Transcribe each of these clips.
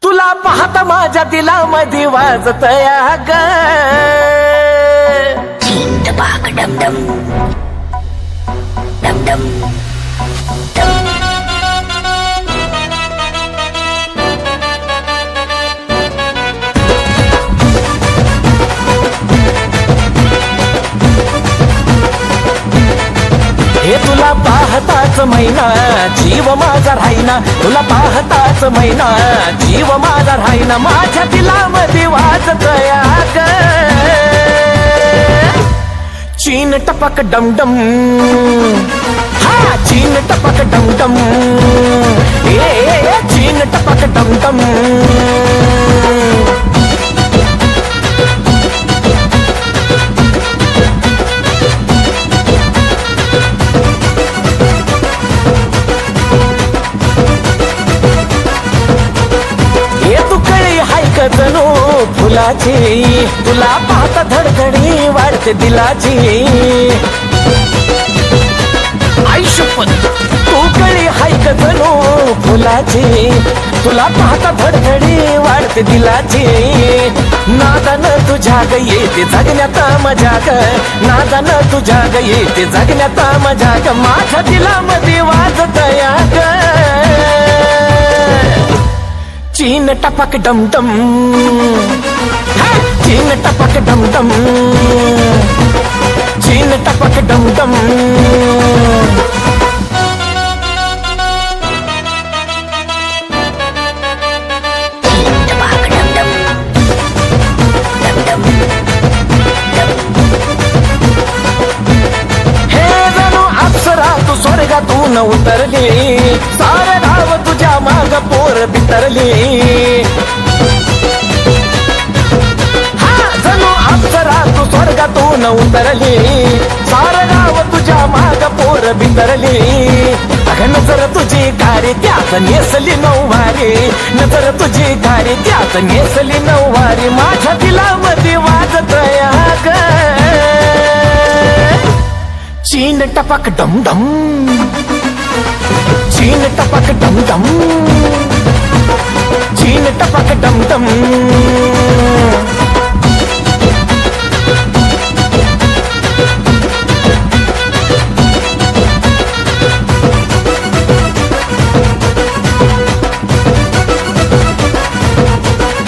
तुला पाहता माझ्या दिलामध्ये वाजतया ग चिंटपाक डमडम डमडम हे तुला पाहताच महिना जीव माझा राहीना, तुला पाहताच महिना जीव माझा राहीना, माझ्या दिलामध्ये वाजतया ग चीन टपक डमडम, हा चीन टपक डमडम, ए चीन टपक डमडम। जणू फुलाची तुला पाहता धडधडी वाढते दिलाची, आयुष्यपण तू कळी हायक जणू फुलाची तुला पाहता धडधडी वाढते दिलाची, नादानं तुझ्या ग येते जगण्यात मजा ग, नादानं तुझ्या ग येते जगण्यात मजा ग, माझ्या दिलामध्ये वाजतया ग चीन टपक डमडम, चीन टपक डमडम, चीन टपक डमडम। स्वर्गातून उतरली सारे गाव तुझ्या माग पोर बितरली, हा जणू अप्सरा तू स्वर्गातून उतरली सारे गाव तुझ्या माग पोर बितरली, अगं नजर तुझी गाडी त्यात नेसली नऊवारी, नजर तुझी गाडी त्यात नेसली नऊवारी, माझ्या दिलामध्ये वाजतया ग चीन टपक डमडम, चीन टपक डमडम, चीन टपक डमडम।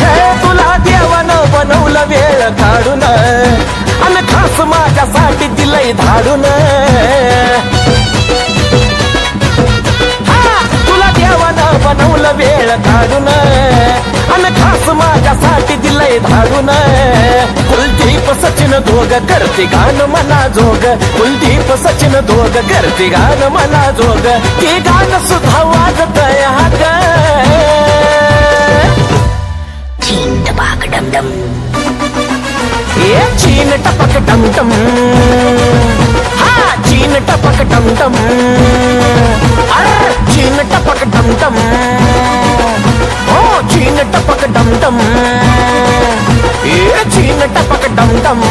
हे तुला देवानं बनवलं वेळ काढून अन खास माझ्यासाठी दिलंय धाडून, हा तुला देवानं बनवलं वेळ काढून अन खास माझ्यासाठी दिलंय धाडून, कुलदीप सचिन दोघ करते गान मला जोग, कुलदीप सचिन दोघ करते गान मला जोग, ते गान सुद्धा वाजतया ग चिंटपाक डमडम, ये चीन टपक डमडम, हा चीन टपक डमडम, अरे चीन टपक डमडम, हो चीन टपक डमडम, ये चीन टपक डमडम।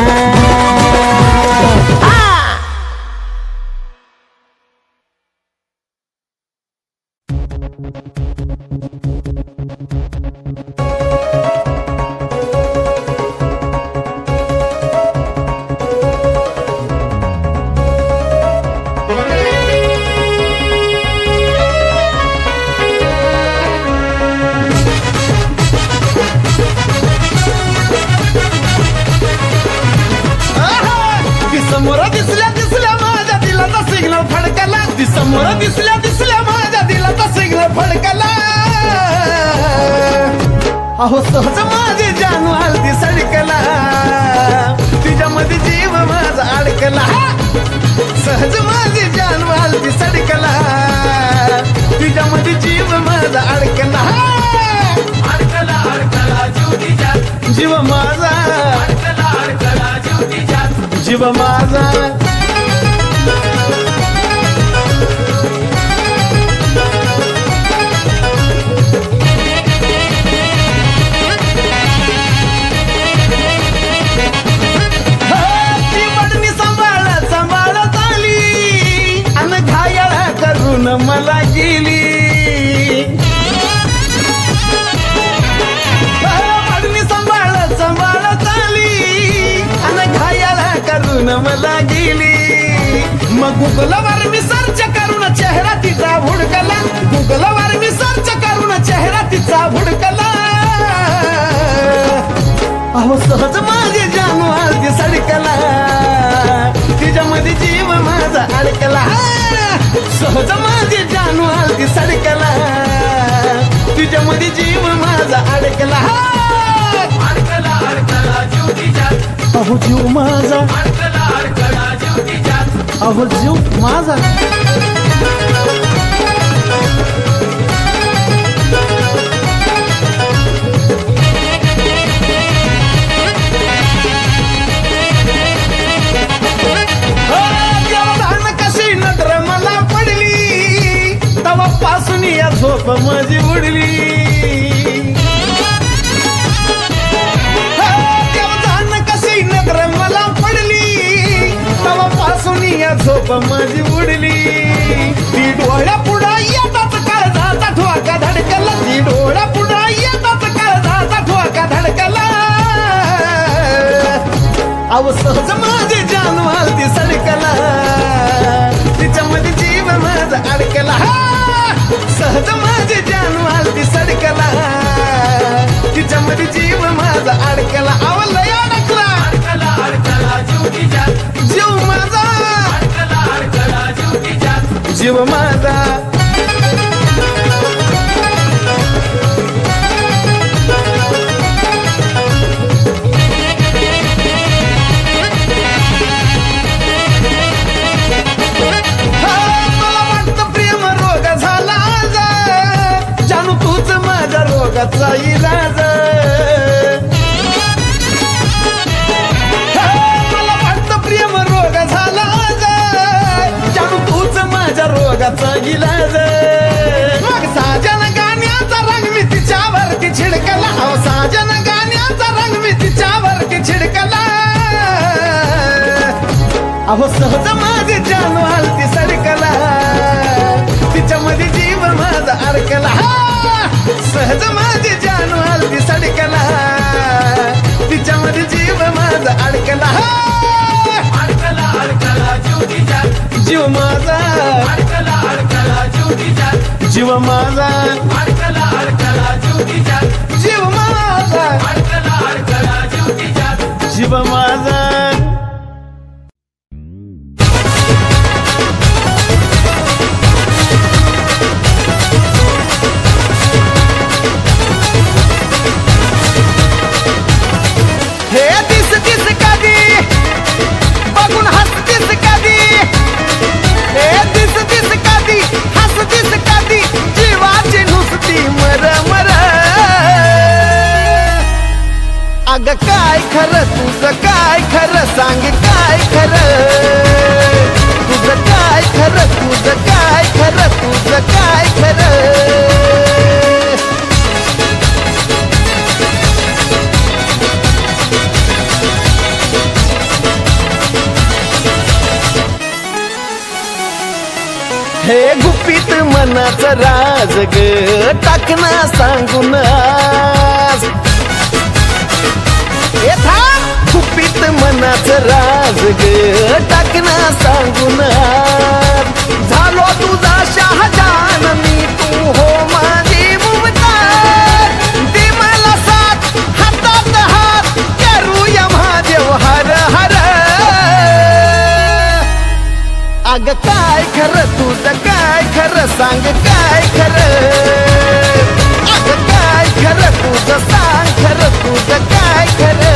समोर दिसल्या दिसल्या माझ्या दिलाचा सिग्नल फडकला, समोर दिसल्या दिसल्या माझ्या दिलाचा सिग्नल फडकला, अहो सहज माझी जान हलती सडकला, तिच्यामध्ये जीव माझा अडकला, सहज माझी जान हलती सडकला, तिच्यामध्ये जीव माझा अडकला, अडकला अडकला जीव तिच्यात, जीव माझा अडकला अडकला जीव तिच्यात, जीव माझा। ती बडणी सांभाळत सांभाळत आली अन घायाळा करून मला गेली, गुगलवर मी सर्च करून चेहरा तिचा हुडकला गुगलवर मी सर्च करून चेहरा तिचा हुडकला अहो सहज माझे जानू आलती सडकला तिच्यामध्ये जीव माझा अडकला सहज माझे जानू आलती सडकला तिच्यामध्ये जीव माझा अडकला अडकला अडकला जीव तिच्यात अहो जीव माझा अडकला अडकला जीव तिच्यात अहो जीव माझा पासून या झोप माझी उडली देवदान कशी नजर मला पडली तवा पासून या झोप माझी उडली ती डोळ्या पुढा येतात काळजाचा ठोका धडकला ती डोळ्या पुढा येतात काळजाचा ठोका धडकला अव सहज माझे जानू आलती सडकला तिच्यामध्ये जीव माझा अडकला सहज माझे जानू आलती सडकला तिच्यामध्ये जीव माझा अडकला आवलय अडकला अडकला अडकला जीव तिच्यात जीव माझा अडकला अडकला जीव तिच्यात जीव माझा रोगाचा इलाज मला वाटतं प्रेम रोग झाला जानू तूच माझ्या रोगाचा इलाज मग साजन गाण्याचा रंग मी तिच्यावरती छिडकला अहो साजन गाण्याचा रंग मी तिच्यावरती छिडकला अहो सहज माझे जानू आलती सडकला तिच्यामध्ये जीव माझा अडकला सहज माझे जानू आलती सडकला तिच्यामध्ये जीव माझा अडकला अडकला अडकला जीव तिच्यात जीव माझा अडकला अडकला जीव तिच्यात जीव माझा अडकला अडकला जीव तिच्यात जीव माझा अडकला अडकला जीव तिच्यात जीव माझा हे दिस दिस कधी बघून हसतीस कधी हे दिस दिस कधी हसतीस कधी जीवाची नुसती मर मर अग काय खरं तुझं काय खरं सांग काय खरं तुझं काय खरं तुझं काय खरं तुझं काय खरं हे गुपित मनाचं राज ग टाकना सांगून आज गुपित मनाचं राज ग टाकना सांगून आज झालो तुझा शहाजान मी तू हो माझी मुमताज दे मला साथ हातात हात करूया महादेव हर हर अग काय खरं तुझं काय खरं सांग काय खरं अग काय खरं तुझं सांग खरं तुझं काय खरं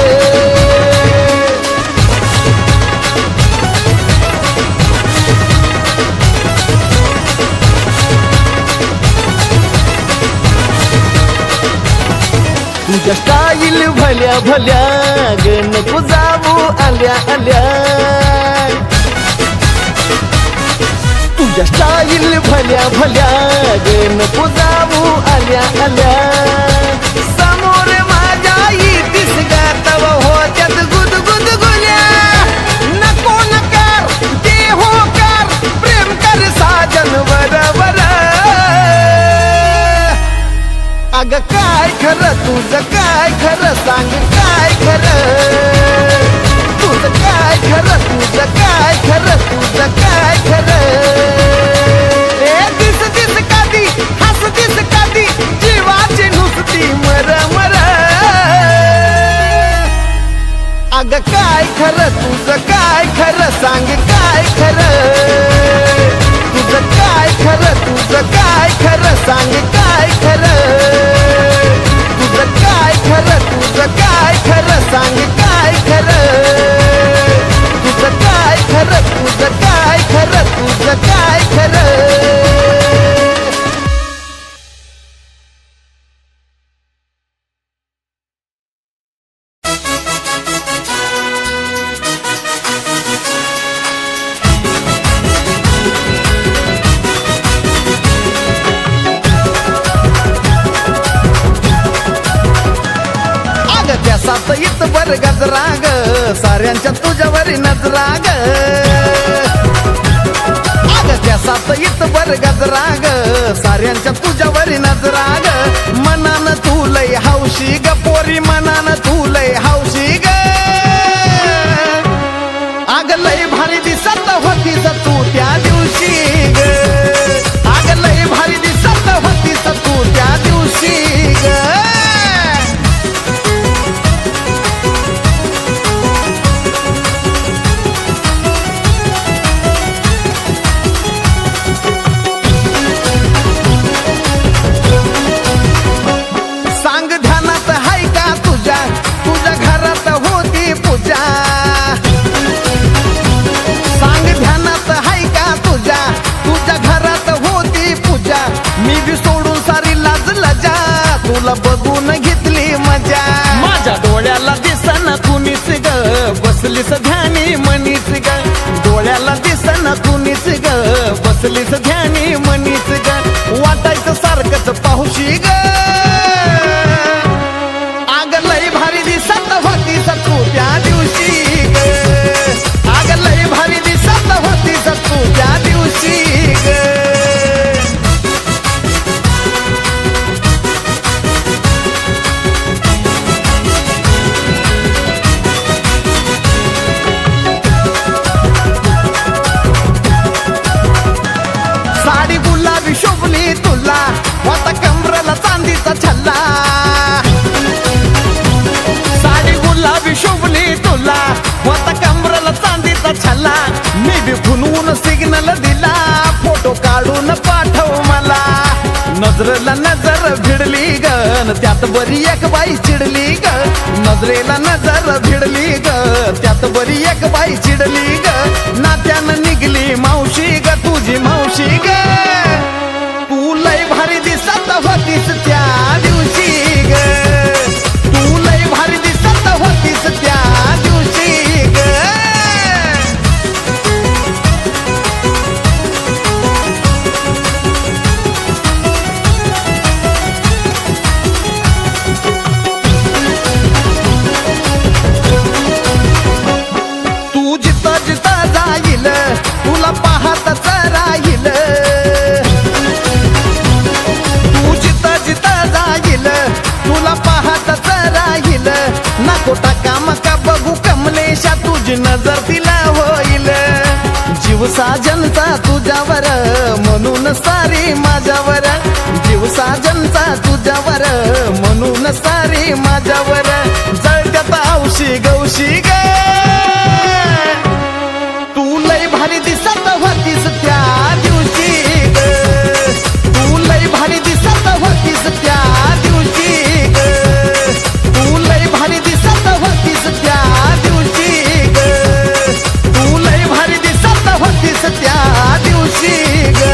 तुझ्या स्टाईल भल्या भल्या ग नको जाऊ आल्या आल्या तुझ्या स्टाईल भल्या भल्या ग नको जाऊ आल्या आल्या समोर माझ्या येतीस गातव होत्यात गुदगुद गुल्या नको नकार दे होकार प्रेम कर साजन बरोबर अग काय खरं तुझं काय खरं सांग काय खरं तुझं काय खरं, तुझं काय खरं, तुझं काय खरं. दिस दिस कादी हस दिस कादी जीवाची नुसती मर मर. अग काय खरं, तुझं काय खरं, सांग काय खरं. तुझं काय खरं, तुझं काय खरं, सांग काय खरं. तुझं काय खरं, तुझं काय खरं, सांग काय खरं. तुझं काय खरं, तुझं काय खरं, तुझं काय खरं. त्यासात इत बर गजरा ग साऱ्यांच्या तुझ्यावरी नजरा ग. अग त्यासात इत बर गजरा ग साऱ्यांच्या तुझ्यावरी नजरा ग. मनान तू लय हौशी ग पोरी, मनान तू लय हौशी ग. अग लय भारी दिसत होतीस तू त्या दिवशी ग. अग लय भारी दिसत होतीस तू त्या दिवशी ग. तुला बघून घेतली मजा, माझ्या डोळ्याला दिसना कुणीच ग बसलीस ध्यानी मनीच ग. डोळ्याला दिसना कुणीच ग बसलीस ध्यानी मनीच ग. वाटायचं सारखंच पाहुशी ग. आग लय भारी दिसत होतीस तू त्या दिवशी ग. आग लय भारी दिसत होतीस तू त्या दिवशी ग. शोभली तुला होता कमरेला चांदीचा छल्ला. साडी गुलाबी शोभली तुला होता कमरेला चांदीचा छल्ला. मी बी फुनवून सिग्नल दिला फोटो काढून पाठव मला. नजरेला नजर भिडली ग त्यात बरी एक बाई चिडली ग. नजरेला नजर भिडली ग त्यात बरी एक बाई चिडली ग. नात्यानं निघली मावशी ग तुझी मावशी ग. तू लय भारी दिसत होतीस त्या दिवशी ग. तू लय भारी दिसत होतीस त्या दिवशी ग. तू जिथं जिथं जाईल तुला पाहतच राहील. तुला पाहतच राहील. नको टाका मका बघू कमलेशा तुझी नजर तिला होईल. जीव साजनचा तुझ्यावर म्हणून सारी माझ्यावर. जीव साजनचा तुझ्यावर म्हणून सारी माझ्यावर. जळत्यात औशी गौशी ग. तू लय भारी दिसत होतीस त्या दिवशी ग. तू लय भारी दिसत होतीस त्या दिवशी ग. तू लय भारी दिसत होतीस त्या दिवशी ग. तू लय भारी दिसत होतीस त्या दिवशी ग.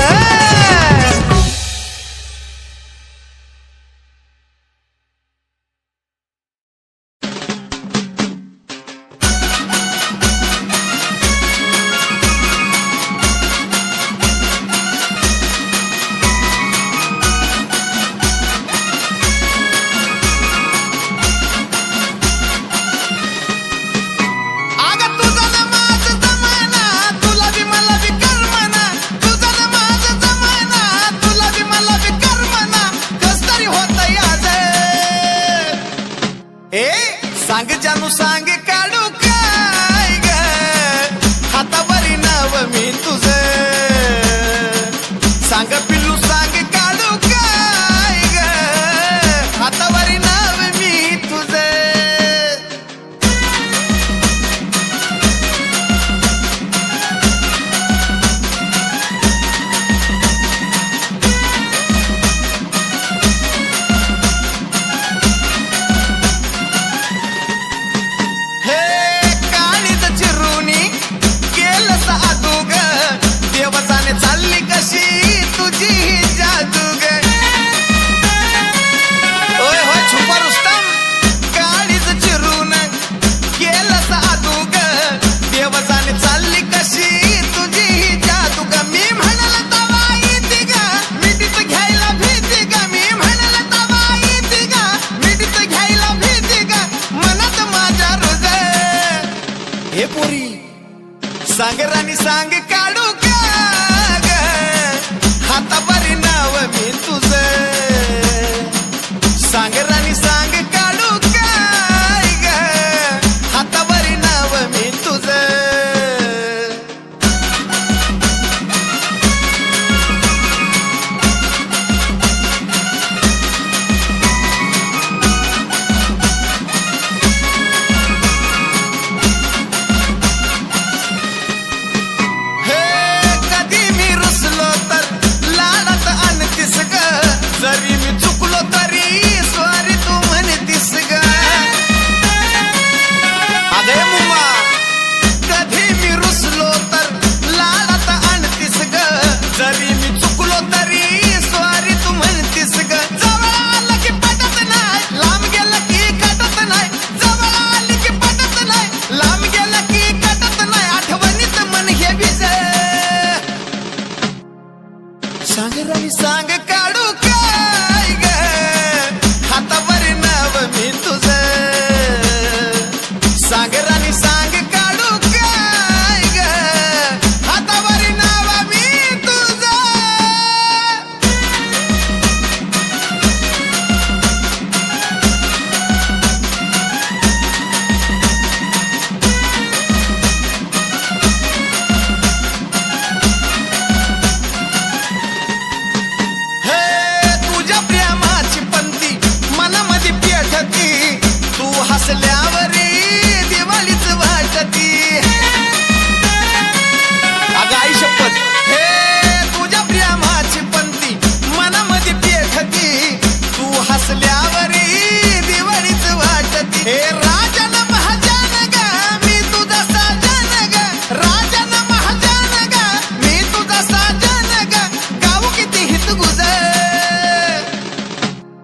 सांग जानू सांग काढू काय सांग राणी सांग काढू का ग हातावरी नाव मी तुझं सांग राणी सांग काढू काय ग हातावरी नाव मी तुझं जरी मी चुकलो तरी स्वारी तू म्हणतीस ग अगे मुम्मा कधी मी रुसलो तर लाडात आणतीस ग जरी मी चुकलो तरी स्वारी तू म्हणतीस ग जवळ आलं की पटत नाही लांब गेलं की कटत नाही जवळ आली की पटत नाही लांब गेलं की कटत नाही आठवणीत मन हे भिज सांग राणी सांग काढू काय ग हातावरी नाव मी तुझं सांग राणी सांग काढू काय ग हातावरी नाव मी तुझं तुझ्या प्रेमाची पंती मनामध्ये पेटती तू हसल्यावरी दिवाळीच वाटती अगं आई शपथ हे तुझ्या प्रेमाची पंती मनामध्ये पेटती तू हसल्यावरी दिवाळीच वाटती हे राजन महाजन ग मी तुझा साजन ग राजन महाजन ग मी तुझा साजन ग गाऊ किती हित गुजर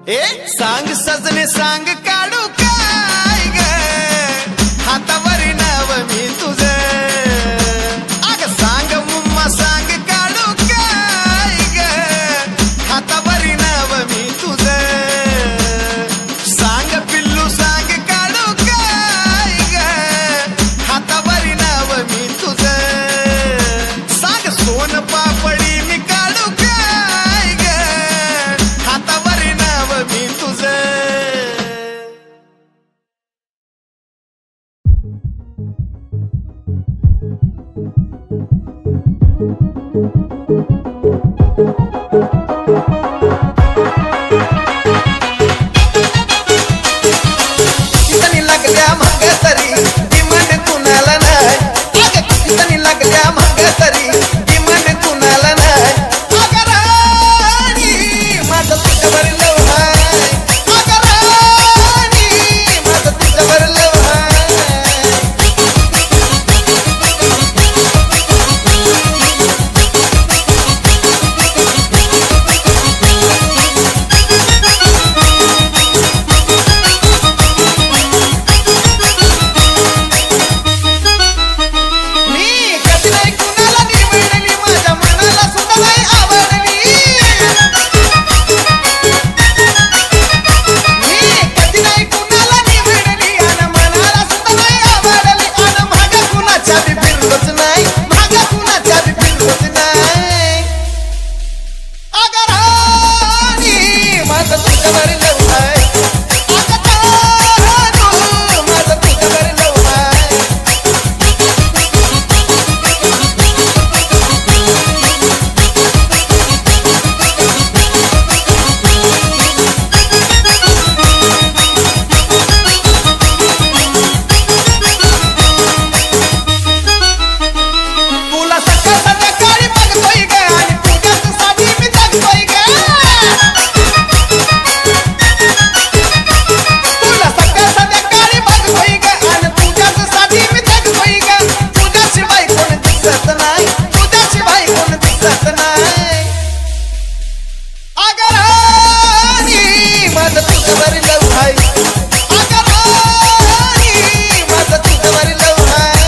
ए सांग सजने सांग काढू काय ग हातावरी नाव मी तुझं अग सांग मुम्मा सांग काढू काय ग हातावरी नाव मी तुझं सांग पिल्लू सांग काढू काय ग हातावरी नाव मी तुझं सांग सोन पापडी मी काढू काय ग हातावरी नाव मी तुझं कितनी लागल्या माग तरी डिमांड कुणाला नाही अगं कितनी लागल्या माग तरी डिमांड कुणाला नाही अगं राणी माझं तुझ्यावर लव आहे अगं राणी माझं तुझ्यावर लव आहे मी कधी नाही कुणाला निवडली माझ्या मनाला सुद्धा नाही आवडली मी कधी नाही कुणाला निवडली आणि मनाला सुद्धा नाही आवडली आणि माझ्या कुणाच्या बी फिरलोच नाही माझ्या कुणाच्या बी फिरलोच नाही अगं राणी माझं तुझ्यावर लव आहे अगं राणू माझं तुझ्यावर लव आहे तुला सकाळ संध्याकाळी बघतोय ग आणि तुझ्यासाठी मी जगतोय ग तुला सकाळ संध्याकाळी बघतोय ग आणि तुझ्यासाठी मी जगतोय ग तुझ्याशिवाय कोण दिसत नाही तुझ्याशिवाय कोण दिसत नाही अगं राणी माझं तुझ्यावर लव आहे अगं राणी माझं तुझ्यावर लव आहे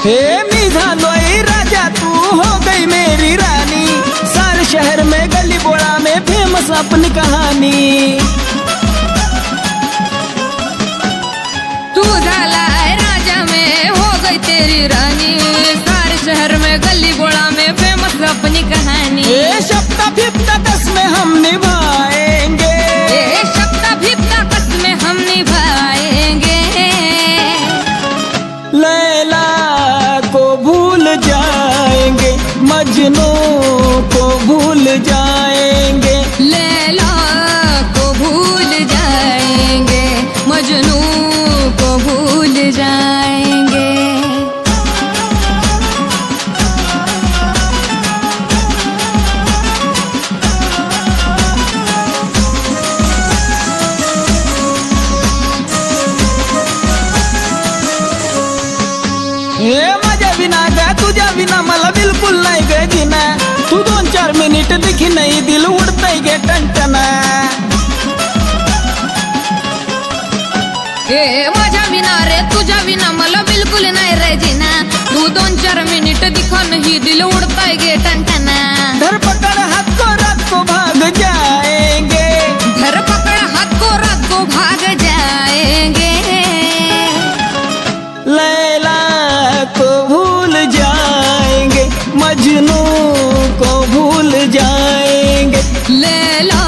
हे मी झालोय राजा तू हो गई मेरी रानी, सारे शहर में गली बोड़ा में फेमस अपनी कहानी। तू झाला है राजा में हो गई तेरी रानी, सारे शहर में गली बोड़ा में फेमस अपनी कहानी। ये सप्ताह फिफ्ता दस में हम निभाएंगे, ये सप्ताह फिफ्ता दस में हम निभाएंगे। लैला को भूल जाएंगे, मजनू को भूल जाएंगे, लैला को भूल जाएंगे, मजनू को भूल जाएंगे। हे माझ्या विना ग तुझ्या विना मला बिलकुल नाही ग जिना, तू 2-4 मिनिट दिखी नाही दिल उडतय गे टंटना। हे माझ्या विना रे तुझ्या विना मला बिलकुल नाही रे जिना, तू 2-4 मिनिट दिखा नहीं दिल उड़ता गे टनटना। धरपकड़ हाथ को रात को भाग जाएंगे, धरपकड़ हाथ को रात को भाग जाएंगे। लैला को भूल जाएंगे, मजनू को भूल जाएंगे, लैला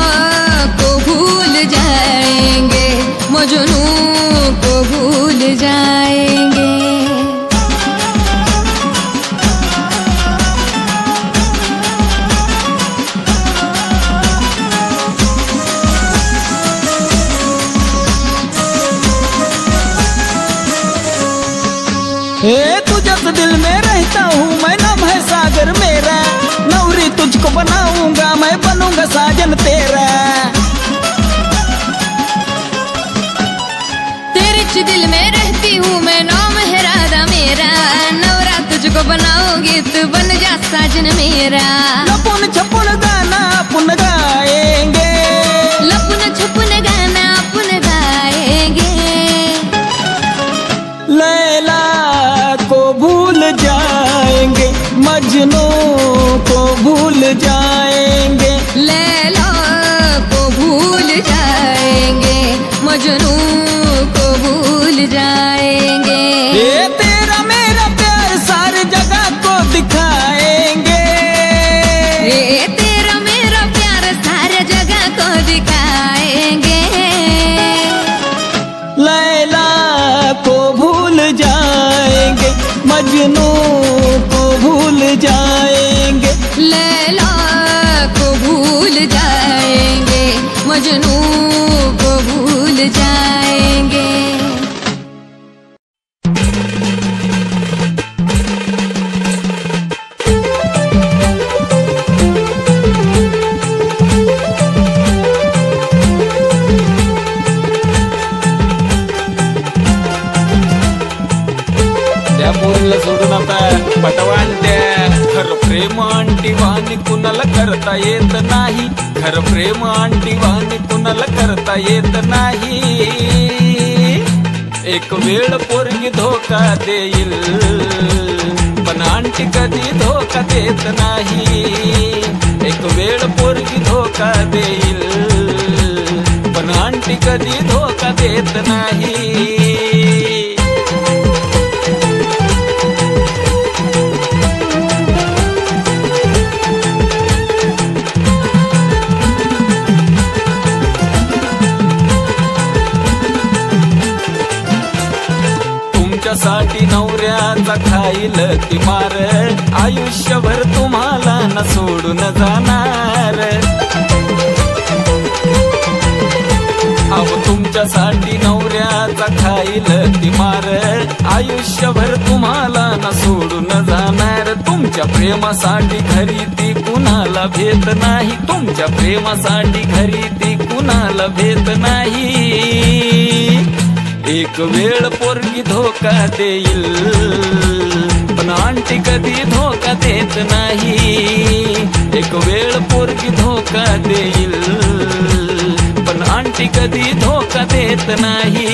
को भूल जाएंगे, मजनू को भूल जाएंगे। हे तुझस दिल में रहता हूँ मैं, नाम है सागर मेरा, नौरी तुझको बनाऊंगा मैं, बनूंगा साजन तेरा। तेरे दिल में रहती हूँ मैं, नाम है राधा मेरा, नवरा तुझको बनाऊंगी तू बन जा साजन मेरा। लपुन छपुन गाना पुन गाएंगे, लपुन छपुन गाना अपन गाएंगे। लैला को भूल जाएंगे, मजनू को भूल जाएंगे, लैला को भूल जाएंगे, मजनू को भूल जाएंगे। ये तेरा मेरा प्यार सारी जगह को दिखाएंगे, ये तेरा मेरा प्यार सारी जगह को दिखाएंगे। लैला को भूल जाएंगे, मजनू को भूल जाएंगे, लैला को भूल जाएंगे, मजनू को भूल जाएंगे। त्या पोरीला सोडून आता पटवान द्या, खरं प्रेम आंटी वाणी कुणाला करता येत नाही, खरं प्रेम आंटी वाणी कुणाला करता येत नाही। एक वेळ पोरगी धोका देईल पण आंटी कधी धोका देत नाही, एक वेळ पोरगी धोका देईल पण आंटी कधी धोका देत नाही। साठी नवऱ्याचा खाईल ती मार, आयुष्यभर तुम्हाला न सोडून जाणार। अहो तुमच्यासाठी नवऱ्याचा खाईल ती मार, आयुष्यभर तुम्हाला न सोडून जाणार। तुमच्या प्रेमासाठी घरी ती कुणाला भेट नाही, तुमच्या प्रेमासाठी घरी ती कुणाला भेट नाही। एक वेळ पोरगी धोका देईल पण आंटी कधी धोका देत नाही, एक वेळ पोरगी धोका देईल पण आंटी कधी धोका देत नाही।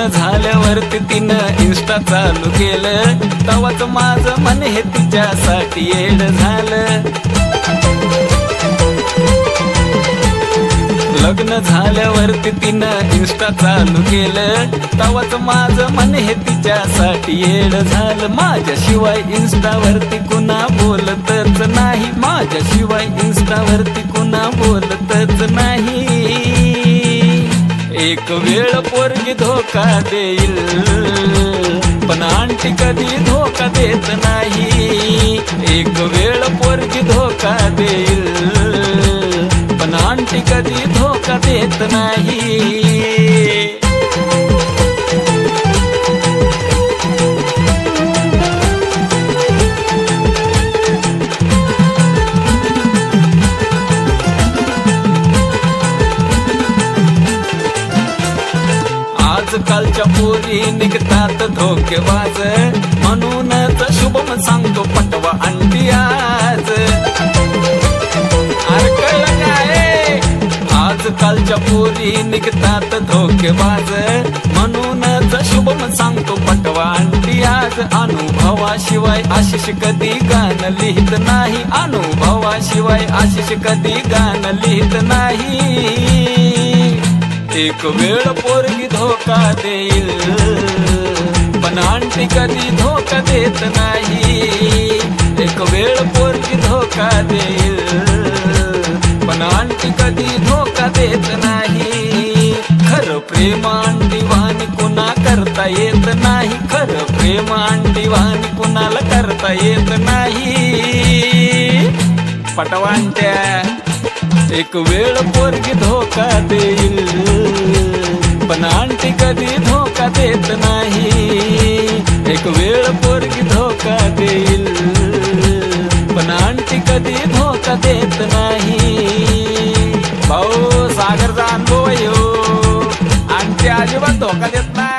लग्न झाल्यावरती तिनं इन्स्टा चालू केलं, तवाच माझं मन हे तिच्यासाठी येड झालं. लग्न झाल्यावरती तिनं इन्स्टा चालू केलं, तवाच माझं मन हे तिच्यासाठी येड झालं. माझ्याशिवाय इन्स्टावरती कुणा बोलतच नाही, माझ्याशिवाय इन्स्टावरती कुणा बोलतच नाही. एक वेळ पोरगी धोका देईल, पण आंटी कधी धोका देत नाही. एक वेळ पोरगी धोका देईल, पण आंटी कधी धोका देत नाही. आजकालच्या पोरी निघतात धोकेबाज, म्हणूनच शुभम सांगतो पटवा अंडी आज. अरे कळलं काय? आजकालच्या पोरी निघतात धोकेबाज, म्हणूनच शुभम सांगतो पटवा अंडी आज. अनुभवाशिवाय आशिष कधी गाणं लिहित नाही, अनुभवाशिवाय आशिष कधी गाणं लिहित नाही. एक वेळ पोरगी धोका देईल, पण आंटी कधी धोका देत नाही. एक वेळ पोरगी धोका देईल, पण आंटी कधी धोका देत नाही. खरं प्रेम आंटी वाणी कुणा करता येत नाही, खरं प्रेम आंटी वाणी कुणाला करता येत नाही. पटवांट्या एक वेळ पोरगी धोका देईल, पण आंटी कधी धोका देत नाही. एक वेळ पोरगी धोका देईल, पण आंटी कधी धोका देत नाही. भाऊ सागरचा अनुभव येऊ, आंटी अजिबात धोका देत नाही.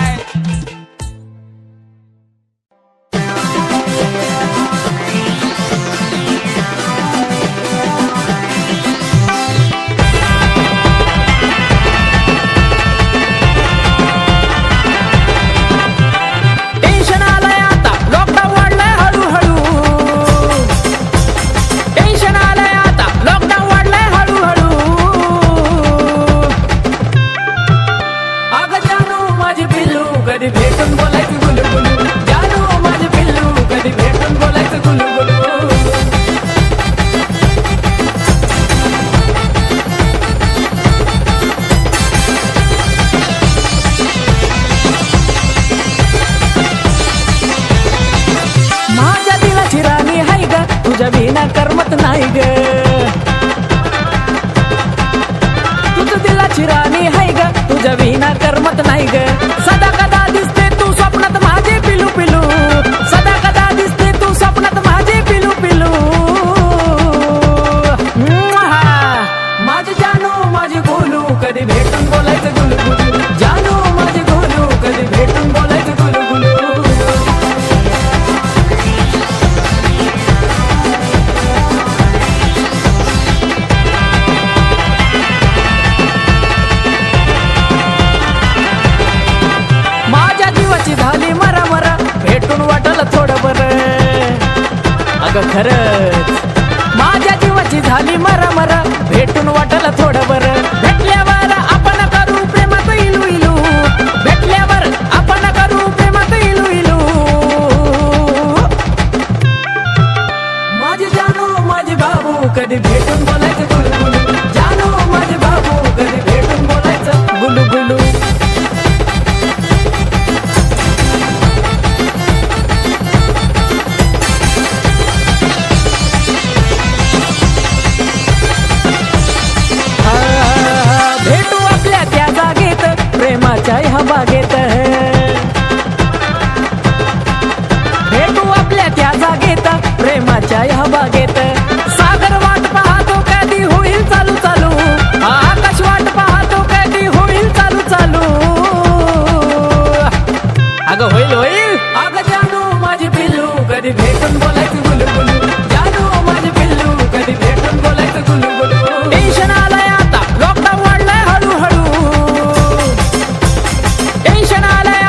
तुझ्या विना करमत नाही ग, तुझं दिलाची राणी हाय ग, तुझ्या विना करमत नाही ग. सदा कदा दिसते तू स्वप्नात माझे पिलू पिलू, सदा कदा दिसते तू स्वप्नात माझे पिलू पिलू. माझी जानू माझी गोलू कधी भेटून बोलायचं गुलू गुलू, जानू माझी गोलू कधी भेटून बोलायचं गुलू गुलू. झाली मरा मरा भेटून वाटलं थोडं बरं, अगं खरंच माझ्या जीवाची झाली मरा मरा भेटून वाटलं थोडं बरं. भेटल्यावर आपण करू प्रेमात इलू इलू, भेटल्यावर आपण करू प्रेमात इलू इलू. माझी जानू माझी बाबू कधी भेटून बोलायचं गुलू गुलू, जानू माझी बाबू कधी भेटून बोलायचं गुलू गुलू. प्रेमाच्या ह्या बागेत भेटू आपल्या त्या जागेत, प्रेमाच्या ह्या बागेत. सागर वाट पाहतो कधी होईल चालू चालू, आकाश वाट पाहतो कधी होईल चालू चालू. अगं होईल होईल. अगं जानू माझी पिल्लू कधी भेटून बोलायचं गुलू गुलू, जानू माझी पिल्लू कधी भेटून बोलायचं गुलू गुलू. टेन्शन आलंय आता लॉकडाऊन वाढलंय हळूहळू, टेन्शन आलंय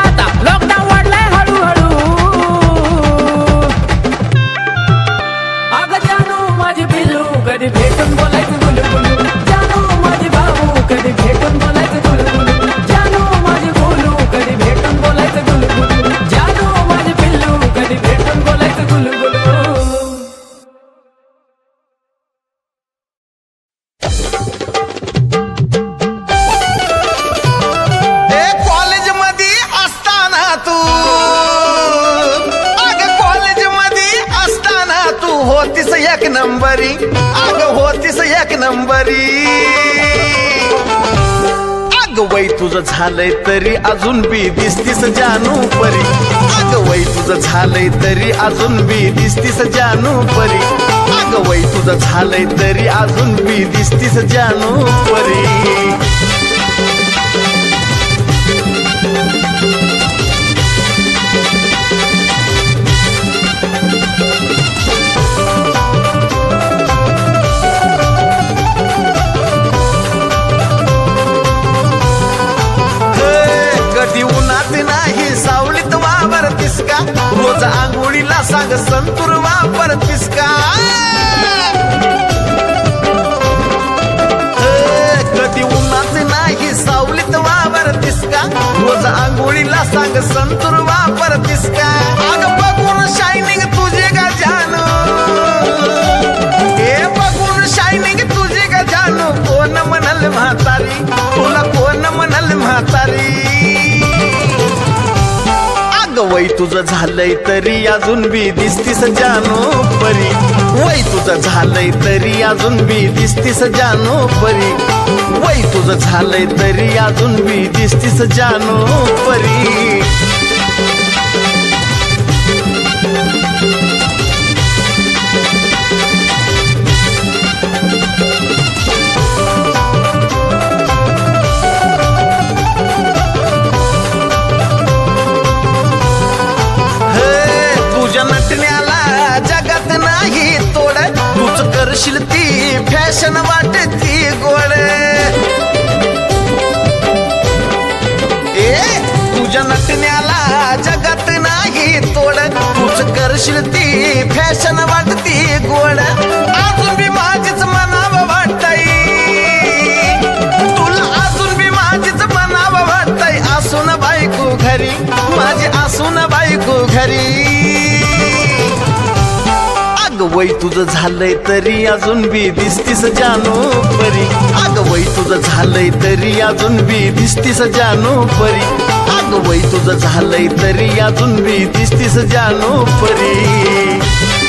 तुझं झालंय तरी अजून बी दिसतीस जानू परी अगं वय तुझं झालंय तरी अजून बी दिसतीस जानू परी अगं वय तुझं झालंय तरी अजून बी दिसतीस जानू परी सावलीत वावरतीस का रोज आंघोळीला सांग संतूर वापरतीस का कधी उन्हात नाही सावलीत वावरतीस का रोज आंघोळीला सांग संतूर वापरतीस का अगं बघून शायनिंग तुझे का जानू हे बघून शायनिंग तुझे का जानू कोण म्हणाल म्हातारी तुला कोण म्हणाल म्हातारी वय तुझं झालंय तरी अजून बी दिसतीस जानू परी वय तुझं झालंय तरी अजून बी दिसतीस जानू परी वय तुझं झालंय तरी अजून बी दिसतीस जानू परी नटण्याला जगात नाही तोड तूच करशील ती फॅशन वाटती गोड तुझ्या नटण्याला जगात नाही तोड तूच करशील ती फॅशन वाटती गोड अजून बी माझीच मनावं वाटतंय तुला अजून बी माझीच मनावं वाटतंय असून बायको घरी माझी असून बायको घरी अगं वय तुझं झालंय तरी अजून बी दिसतीस जानू परी अगं वय तुझं झालंय तरी अजून बी दिसतीस जानू परी अगं वय तुझं झालंय तरी अजून बी दिसतीस जानू परी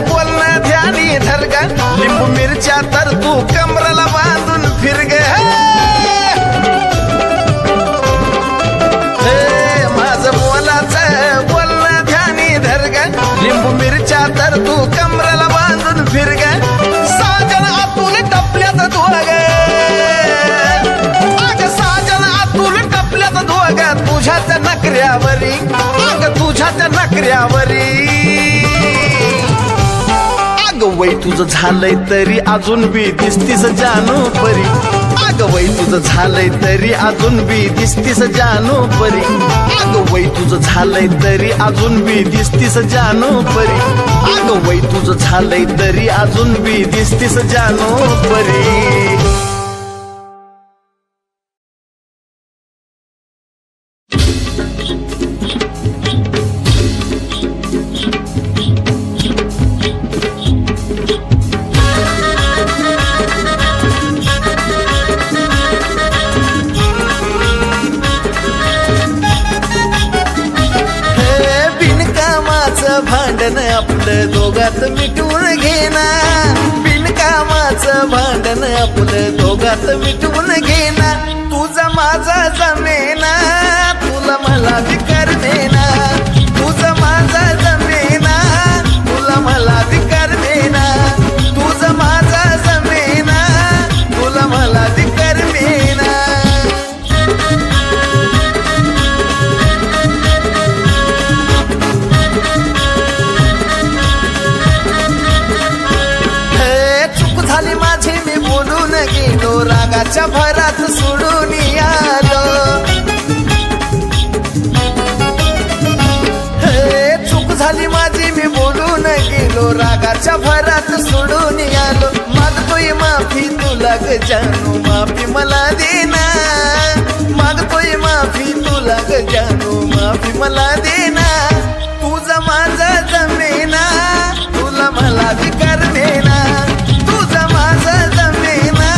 बोलणं ध्यानी धर ग लिंबू मिरच्या तर तू कमराला बांधून फिर ग माझं मोलाचं बोलणं ध्यानी धर ग लिंबू मिरच्या तर तू कमराला बांधून फिर ग साजन आतून टपल्यात धोग अग साजन आतून टपल्यात धोग तुझ्याच नकऱ्यावरी अग तुझ्याच नकऱ्यावरी अगं वय तुझं झालंय तरी अजून बी दिसतीस जानू परी अगं वय तुझं झालंय तरी अजून बी दिसतीस जानू परी अगं वय तुझं झालंय तरी अजून बी दिसतीस जानू परी अगं वय तुझं झालंय तरी अजून बी दिसतीस जानू परी भांडण आपलं दोघात मिटवून घेना बिनकामाचं भांडण आपलं दोघात मिटवून घेना तुझा माझा जमेना तुला मला विकार देना तुझा माझा जमेना तुला मला विकार देना तुझा माझा जमेना तुला मला विकार देना रागाच्या भरात सोडून आलो चूक झाली माझी मी बोलून गेलो रागाच्या भरात सोडून आलो मागतोय माफी तुला ग जानू माफी मला देना मागतोय माफी तुला ग जानू माफी मला देना तुझा माझा जमेना तुला मला विकार देना तुझा माझा जमेना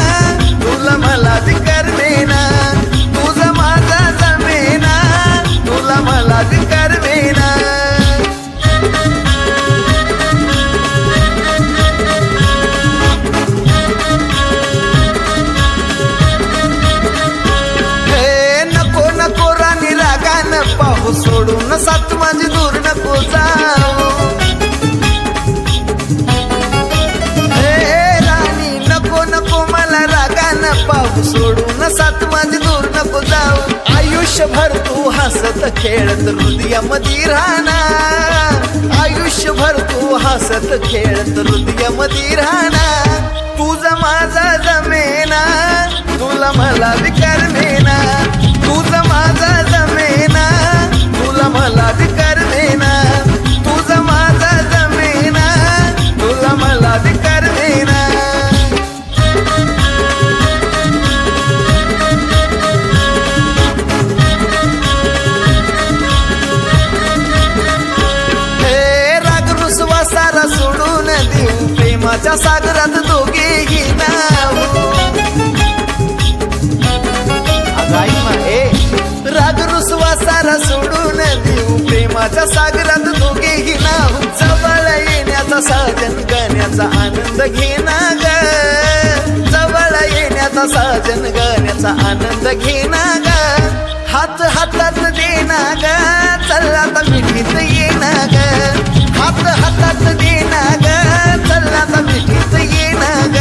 पाहू सोडून साथ माझी दूर नको जाऊ आयुष्यभर तू हसत खेळत हृदयामध्ये राहणार आयुष्यभर तू हसत खेळत हृदयामध्ये राहणार तुझा माझा जमेना तुला मला विकार मेना तुझा माझा जमेना तुला मला विकार मेना तुझा माझा जमेना तुला मला विकार मेना सारा सोडून देऊ प्रेमाच्या सागरात दोघेही नाहू राग रुसवा सारा सोडून देऊ प्रेमाच्या सागरात दोघेही नाहू जवळ येण्याचा साजन गाण्याचा आनंद घेना ग जवळ येण्याचा साजन गाण्याचा आनंद घेना ग हात हातात देना ग चल आता मिठीत येना ग हात हातात देना ग चल आता मिठीत येना ग